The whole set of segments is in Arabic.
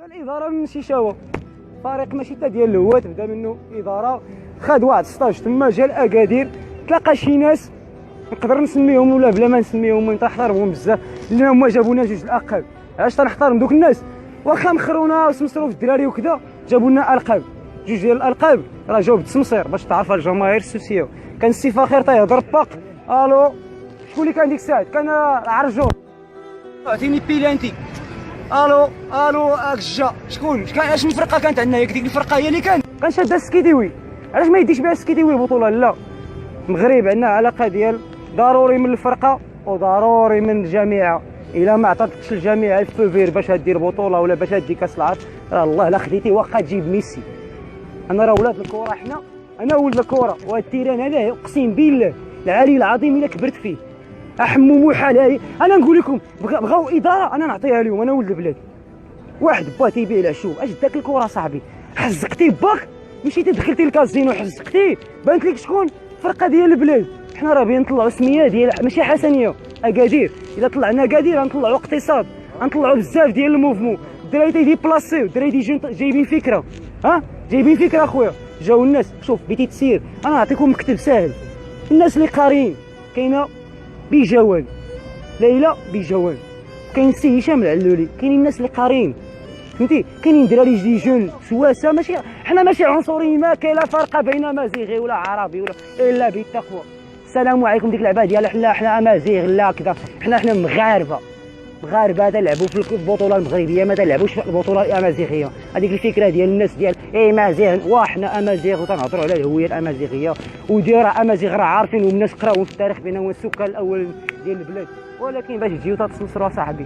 الاداره من شيشاوه فريق ماشي تا ديال الهواه، تبدا منه اداره، خد واحد ستاج تما جا لاكادير، تلاقى شي ناس نقدر نسميهم ولا بلا ما نسميهم نحترمهم بزاف لان هما جابوا لنا جوج الالقاب. علاش تنحترم دوك الناس؟ واخا مخرونا وسمسروا في الدراري وكذا، جابوا لنا القاب، جوج ديال الالقاب راه جاوا بالتسمسير باش تعرف الجماهير السوسيه. كان السي فخير تيهضر باق الو، شكون اللي كان ديك الساعه؟ كان العرجون، عطيني بيلانتي الو اكجا شكون اش من فرقه كانت عندنا؟ ياك ديك الفرقه هي اللي كان شاده السكيديوي. علاش ما يديش بها السكيديوي البطوله؟ لا، المغرب عندنا علاقه ديال ضروري من الفرقه وضروري من الجامعه. الا ما عطاتكش الجامعه الفوفير باش دير بطوله ولا باش دير كاس العالم، راه الله لا خديتي واخا تجيب ميسي. انا راه ولاد الكره، انا ولد الكره، وهاد التيران هذا اقسم بالله العلي العظيم الا كبرت فيه احمو محال. انا نقول لكم بغاو اداره انا نعطيها لهم. انا ولد البلاد، واحد با تيبيع العشوب، اش داك الكره صاحبي؟ حزقتي باك، مشيتي دخلتي الكازينو حزقتي، بانت لك شكون؟ فرقه ديال البلاد. حنا راه باغيين نطلعوا سميه ديال ماشي حسنيه، اكادير. الا طلعنا اكادير غنطلعوا اقتصاد، غنطلعوا بزاف ديال الموفمون. الدراري تيديبلاسيو، الدراري جايبين فكره، جايبين فكره اخويا. جاو الناس، شوف بغيتي تسير انا نعطيكم مكتب ساهل. الناس اللي قاريين كاينه بجوان، ليلى بجوان، كاين السي هشام العلولي، كاينين الناس اللي قاريين فهمتي، كاينين دراري جدي جون سواسه. ماشي حنا ماشي عنصريين، ما كاين لا فرق بين امازيغي ولا عربي ولا الا بالتقوى. السلام عليكم. ديك اللعبه ديال حنا امازيغ لا كذا، حنا مغاربه تلعبوا في البطوله المغربيه، ما تلعبوش في البطوله الامازيغيه. هذيك الفكره ديال الناس ديال مازيغ، وحنا امازيغ وتنهضروا على الهويه الامازيغيه، وديرا امازيغ راه عارفين والناس قراو في التاريخ بان هو السكان الاول ديال البلاد. ولكن باش تجيو تتسمسروا صاحبي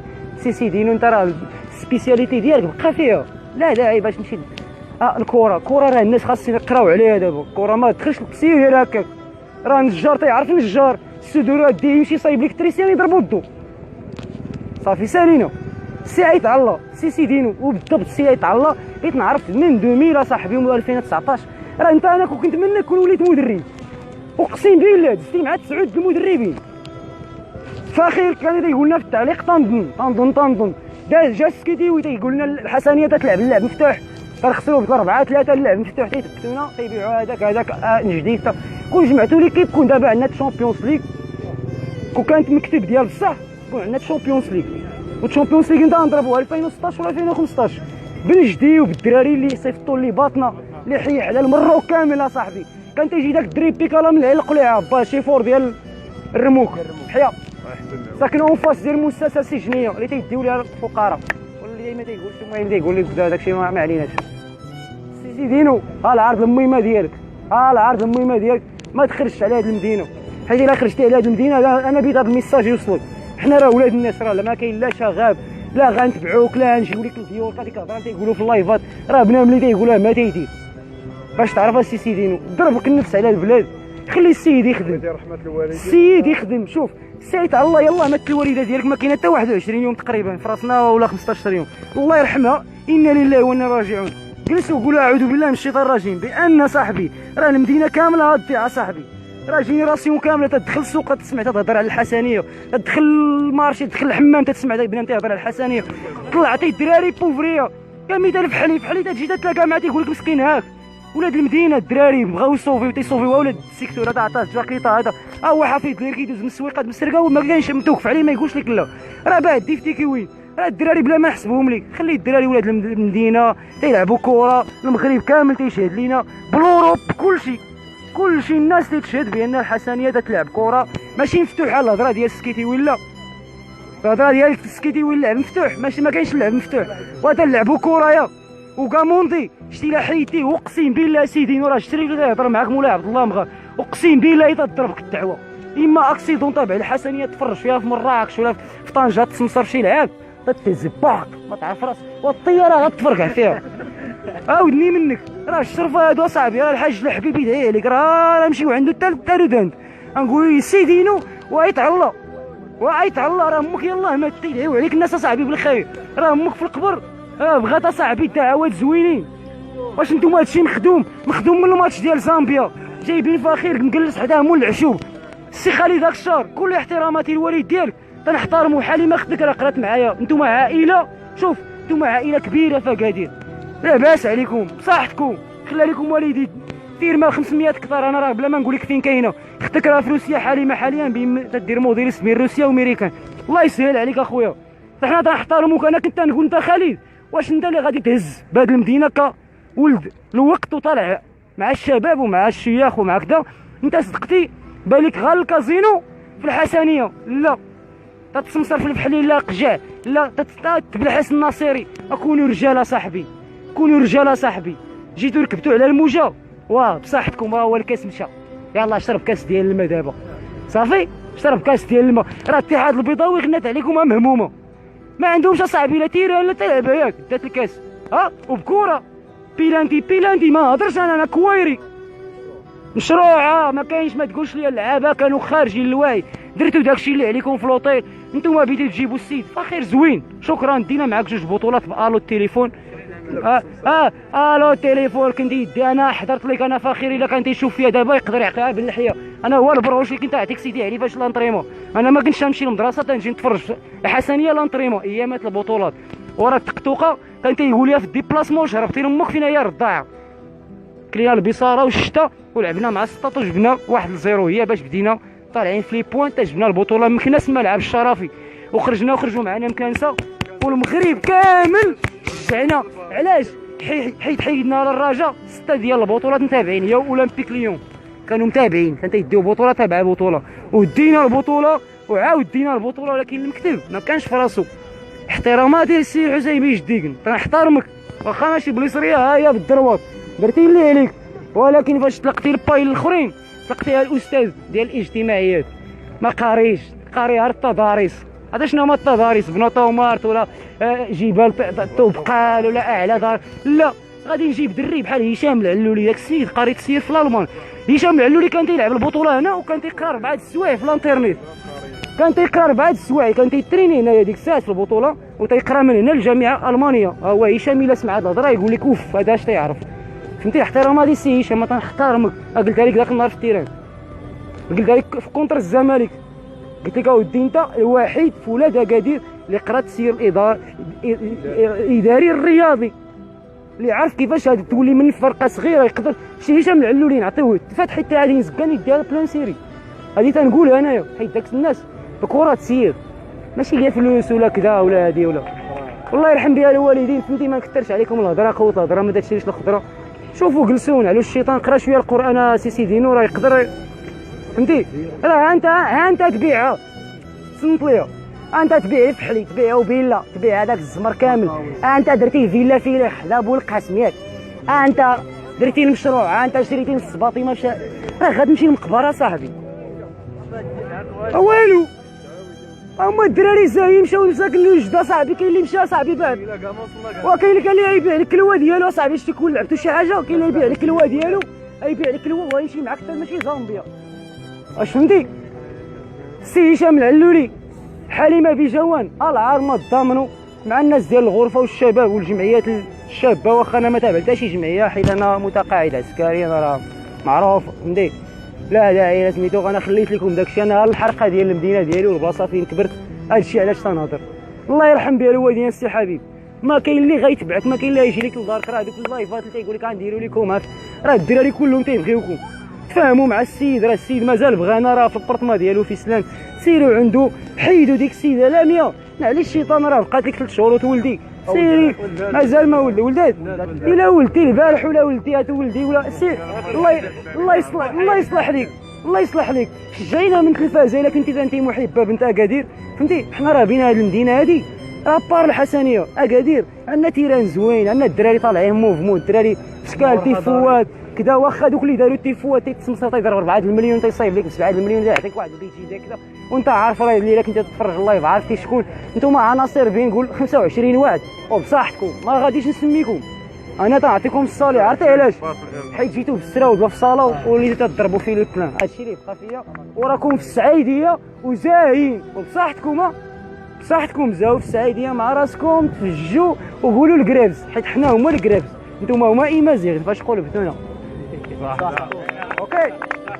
سي دينو، انت راه السبيسياليتي ديالك بقى فيها، لا داعي باش تمشي. الكره راه الناس خاصهم يقراو عليها دابا. الكره ما تدخلش للتسيير هكاك، راه النجار تيعرف النجار، السدورات دي يمشي صايب لك تريسيان يضربوا الضو صافي سالينا. السي عيط على الله، سي دينو، وبالضبط السي عيط على الله. بغيت نعرف من 2000 اصاحبي و 2019 راه انت انا كنت منك كون وليت مدرب، اقسم بالله دزتي مع 9 المدربين. فخير كان تيقول لنا في التعليق تنظن جا السكيديوي تيقول لنا الحسنيه تتلعب اللعب مفتوح، تنخسروا ب 4-3 اللعب مفتوح، تيثبتونا تيبيعوا هذاك جديد. كون جمعتوا ليكيب كون دابا عندنا الشامبيونز ليغ، كون كانت مكتب ديال بصح كون عندنا الشامبيونز ليغ. والشامبيونز ليغ انت نضربوها 2016 ولا 2015 بالجدي وبالدراري اللي صيفطوا لي باطنا اللي حيح على المره كامل اصاحبي. كان تيجي داك الدري بيكالا من العلق ليها با شيفور ديال الرموك حيا، ساكنه اون فاس ديال المؤسسه السجنيه اللي تيديو ليها الفقراء، واللي ما تيقولش المهم تيقول لك داك الشيء ما عليناش. سي دينو ها العرض المهمه ديالك، ما تخرجش على هذه المدينه، حيت الا خرجتي على هذه المدينه انا بيض هذا الميساج يوصلك. حنا راه ولاد الناس، راه ما كاين لا شغاب لا غنتبعوك لا نجيو لك الفيور. هذيك الهضره تيقولوا في اللايفات راه بنادم اللي تيقولها ما تيدير. باش تعرف السي دينو ضربك النفس على البلاد، خلي السيد يخدم، السيد يخدم. شوف سعيت على الله، يلاه مات الوالده ديالك ما كاينه حتى 21 يوم تقريبا في راسنا ولا 15 يوم، الله يرحمها، انا لله وانا راجعون. جلسوا وقولوا اعوذ بالله من الشيطان الرجيم، بان صاحبي راه المدينه كامله غادي صاحبي، راه جينيراسيون كامله تدخل السوق تسمع تهضر على الحسنيه، تدخل المارشي تدخل الحمام تسمع داك بنادم تهضر على الحسنيه. طلعتي الدراري بوفريه كمثال فحلي تجي تتلاقى معاه تيقول لك مسكين هاك. ولاد المدينه الدراري بغاو يصوفيو تيصوفيو، ولاد السيكتور هذا عطاه الجاكيطه هذا هو حفيظ ليه كيدوز من السويقات بالسرقه وما كاينش متوقف عليه ما يقولش لك لا، راه بعد ديفتيكي وين. راه الدراري بلا ما نحسبهم لك، خلي الدراري ولاد المدينه تيلعبوا كره، المغرب كامل تيشهد لينا بالاوروب كلشي الناس تتشهد بان الحسنيه تلعب كره ماشي مفتوحه. الهضره ديال السكيتي ولا الهضره ديال السكيتي ولا اللعب مفتوح، ماشي ما كاينش اللعب مفتوح، وتلعبوا كره يا وكاموندي شتي لا حيدتيه اقسم بالله سيدي راه شري اللي يهضر معاك مولاي عبد الله مغا، اقسم بالله تضربك الدعوه. اما اكسيدون تابع الحسنيه تفرج فيها في مراكش ولا في طنجه تسمسر شي لعاب تتهز باك ما تعرف راسك، والطياره غتفرقع فيها. ودني منك راه الشرفه هادو صاحبي، راه الحاج الحبيب يدعي عليك، راه نمشيو عنده حتى للتارداند نقول سيدينو وعيط على الله راه امك يلاه ما تيدعيو عليك الناس صاحبي بالخير، راه امك في القبر بغات صاحبي دعوات زوينين. واش نتوما هادشي مخدوم من الماتش ديال زامبيا جايبين فخير مجلس حداه مول العشوب. السي خالد داك الشهر كل احتراماتي الوالد ديالك تنحترمو، حليمه اختك راه قرات معايا، نتوما عائله. شوف انتم عائله كبيره في اكادير، لاباس عليكم بصحتكم، خلى لكم والدي دير مال 500 كثار. انا راه بلا ما نقول لك فين كاينه، اختك راه في روسيا حاليا حاليا تدير موديل سمير روسيا وامريكان. الله يسهل عليك اخويا، حنا تنحترموك. انا كنت نقول انت خالد، واش انت اللي غادي تهز بهاد المدينه كولد الوقت وطالع مع الشباب ومع الشياخ ومع كذا؟ انت صدقتي بالك غير الكازينو في الحسنيه؟ لا، تتسمسر في البحليل، لا قجع، لا تبلحس الناصري. كونوا رجال صاحبي، كونوا رجال صاحبي. جيتوا ركبتوا على الموجه، واه بصحتكم، راه هو الكاس مشى. يلاه شرب كاس ديال الماء دابا، صافي شرب كاس ديال الماء. راه الاتحاد البيضاوي غنات عليكم مهمومه، ما عندهمش اصاحبي لا تيران لا تلعب. ياك دات الكاس وبكوره بيلانتي ما هضرش انا كويري مشروعه ما كاينش. ما تقولش لي اللعابه كانوا خارجين الوعي، درتوا داكشي اللي عليكم في لوطيل. نتوما بديتوا تجيبوا السيد فخير زوين، شكرا. دينا معاك جوج بطولات بالو التليفون. الو التليفون كنت يدي انا حضرت لك انا فخير. الا كان تيشوف فيا دابا يقدر يعطيها باللحيه. انا هو البروش اللي كنت نعطيك سيدي علي فاش لانطريمون. انا ما كنتش نمشي للمدرسه، تنجي نتفرج الحسنيه لانطريمون ايامات البطولات. وراه التقطوقه كان تيقول لي في الديبلاسمون هربتي لامك فينا هي الرضاعه. كلينا البصاره والشتا ولعبنا مع السطات وجبنا 1-0. هي باش بدينا طالعين في لي بوان جبنا البطوله مكناس الملعب الشرفي وخرجوا معنا مكانسه. والمغرب كامل شجعنا. علاش؟ حيت حيدنا للرجاء 6 ديال البطولات متابعين. هي اولمبيك ليون كانوا متابعين، كان تيديو بطوله تابع بطوله، ودينا البطوله وعاود دينا البطوله. ولكن المكتب ما كانش في راسو. احترامات السي حسين جديد، تنحترمك واخا ماشي بليصريه، ها هي بالدروات درتي اللي عليك. ولكن فاش تلقتي الباي الاخرين تلقتيها الاستاذ ديال الاجتماعيات ما قاريش، قاري غير التضاريس. هذا شنو هما التضاريس؟ بنو طومارت ولا جبال طوبقال ولا اعلى دار؟ لا، غادي نجيب دري بحال هشام العلولي. داك السيد قاري تسير في الالمان. هشام العلولي كان تيلعب البطوله هنا وكان تيقرا 4 السوايع في الانترنيت. كان تيقرا 4 السوايع، كان تيتريني هنايا ديك الساعات في البطوله وتيقرا من هنا الجامعه الالمانيه. ها هو هشام الا سمع هاد الهضره يقول لك اوف هذا اش تيعرف. فهمتي؟ احترام هذه السي هشام، ما تنحترمك. قلتها لك ذاك النهار في التيران، قلتها لك في كونتر الزمالك، قلت لك اودي انت الوحيد في ولاد اكادير اللي قرا التسيير الاداري الرياضي، اللي عارف كيفاش هذه تولي من فرقه صغيره. يقدر شي هشام العلولي نعطيوه فتح حتى هذه نزكاني ديال بلان سيري. هذه تنقولها انايا حيت داك الناس بكره تسير ماشي غير فلوس ولا كذا ولا هذه ولا. والله يرحم بها الوالدين. فهمتي؟ ما نكثرش عليكم الهضره، قوت الهضره ما داكشيش الخضره. شوفوا جلسوا على الشيطان، قرا شويه القران سي دينو راه يقدر. فهمتي؟ راه انت تبيعها تصنت ليها، انت تبيع فحلي تبيع وبيلا تبيع هذاك الزمر كامل. انت درتيه فيلا حدا بولقاسم ياك، انت درتي المشروع، انت شريتي الصباطي ما مشى. راه غتمشي للمقبره صاحبي والو. هما الدراري زاهي مشاو مساكن الوجده صاحبي. كاين اللي مشى صاحبي بعد، وكاين اللي كان اللي يبيع لك الكلوه ديالو صاحبي. شتي كون لعبتو شي حاجه كاين اللي يبيع لك الكلوه ديالو، يبيع لك الكلوه ويمشي معاك حتى ماشي زامبيا. واش فهمتي؟ السي هشام العلولي حليمه بجوان العارمه ضامنوا مع الناس ديال الغرفه والشباب والجمعيات الشابه. واخا انا ما تابع حتى شي جمعيه حيت انا متقاعد عسكري، انا راه معروف. فهمتي؟ لا داعي سميتو. انا خليت لكم داكشي، انا الحرقه ديال المدينه ديالي والبلاصه فين كبرت. هادشي علاش تنهضر. الله يرحم بها الوالدين السي حبيب. ما كاين اللي غيتبعك، ما كاين اللي يجي لك لدارك. راه دوك اللايفات اللي تيقول لك غنديروا لكم راه الدراري كلهم تيبغيوكم. تفاهموا مع السيد، راه السيد مازال بغانا، راه في البرطمه ديالو في سلان. سيروا عنده حيدوا ديك السيده لاميه. معليش الشيطان راه بقات لك 3 شهور وتولدي. سيري مازال ما ولدات. الا ولدتي البارح ولا ولدتيها تولدي ولا سير. الله يصلح لك، الله يصلح لك. شجعينا من التلفازه الا كنتي انت محبه بنت اكادير. فهمتي؟ حنا راه بينا هذه المدينه هذه راه بار الحسنيه اكادير. عندنا تيران زوين، عندنا الدراري طالعين موفمون، الدراري شكال تيفوات كذا. واخا دوك اللي داروا التيفوات تيتسمسوا تيضرب 4 المليون تيصايب لك ب 7 المليون يعطيك واحد البيتي كذا. وانت عارف راه اللي كنت تتفرج اللايف عرفتي شكون نتوما عناصر بين نقول 25 واحد وبصحتكم ما غاديش نسميكم. انا تنعطيكم الصالح. عرفتي علاش؟ حيت جيتوا بالسرا ولا في صاله وليتوا تضربوا في البلان. هادشي اللي بقى فيا. وراكم في السعيديه وزاهين وبصحتكم بصحتكم زاو في السعيديه مع راسكم تفجوا وقولوا الكرابز حيت حنا هما الكرابز، نتوما هما ايمازيغ فاش قلبتونا.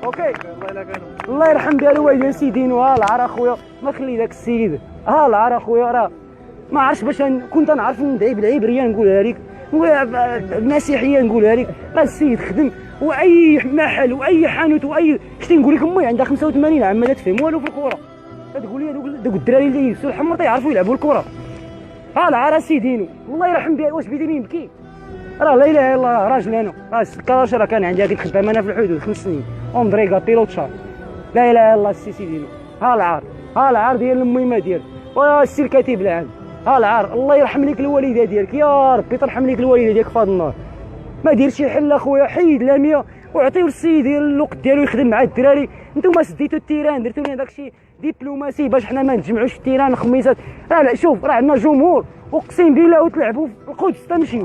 اوكي الله يرحم بها الوالدين سيدين. ها العار اخويا ما خلي داك السيد، ها العار اخويا راه ما عرفتش باش كنت نعرف ندعي بالعبريه نقولها لك، المسيحيه نقولها لك. راه السيد خدم، واي محل واي حانوت واي شتي نقول لك امي عندها 85 عام ما تفهم والو في الكره. تقول لي دوك الدراري اللي يلبسوا الحمر تيعرفوا يلعبوا الكره. ها العار سيدينو الله يرحم بها، واش بيديني نبكي؟ راه لا اله الا الله راجل انا، راه الكراش راه كان عندي كنت خدام انا في الحدود 5 سنين اندريكا بيلوت شار. لا اله الا الله السي سيدينو. ها العار، ها العار ديال الميمه ديالك والسي الكاتب العام. ها العار الله يرحم لك الوالده ديالك، يا ربي ترحم لك الوالده ديالك فهاد النهار. ما دير شي حل اخويا، حيد لاميه وعطيو للسيد الوقت ديالو يخدم مع الدراري. نتوما سديتو التيران، درتو لنا داكشي دبلوماسي باش حنا ما نتجمعوش في التيران خميسات. راه شوف راه عندنا جمهور اقسم بالله وتلعبوا في القدس تنمشيو.